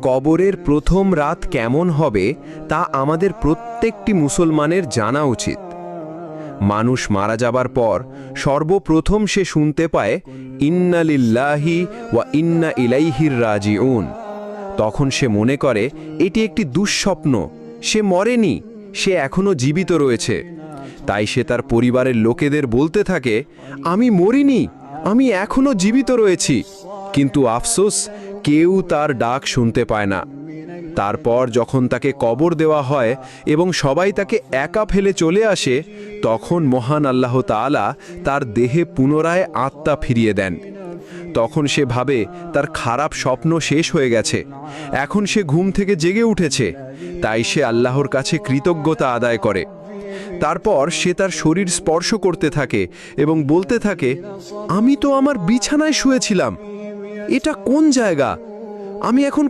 কবরের প্রথম রাত কেমন হবে তা আমাদের প্রত্যেকটি মুসলমানের জানা উচিত। মানুষ মারা যাবার পর সর্বপ্রথম সে শুনতে পায় ইন্না লিল্লাহি ওয়া ইন্না ইলাইহির রাজিউন। তখন সে মনে করে এটি একটি দুঃস্বপ্ন, সে মরেনি, সে এখনো জীবিত রয়েছে। তাই সে তার পরিবারের লোকেদের বলতে থাকে, আমি মরিনি, আমি এখনো জীবিত রয়েছি। কিন্তু আফসোস, কেউ তার ডাক শুনতে পায় না। তারপর যখন তাকে কবর দেওয়া হয় এবং সবাই তাকে একা ফেলে চলে আসে, তখন মহান আল্লাহ তাআলা তার দেহে পুনরায় আত্মা ফিরিয়ে দেন। তখন সে ভাবে তার খারাপ স্বপ্ন শেষ হয়ে গেছে, এখন সে ঘুম থেকে জেগে উঠেছে। তাই সে আল্লাহর কাছে কৃতজ্ঞতা আদায় করে। তারপর সে তার শরীর স্পর্শ করতে থাকে এবং বলতে থাকে, আমি তো আমার বিছানায় শুয়েছিলাম, এটা কোন জায়গা, আমি এখন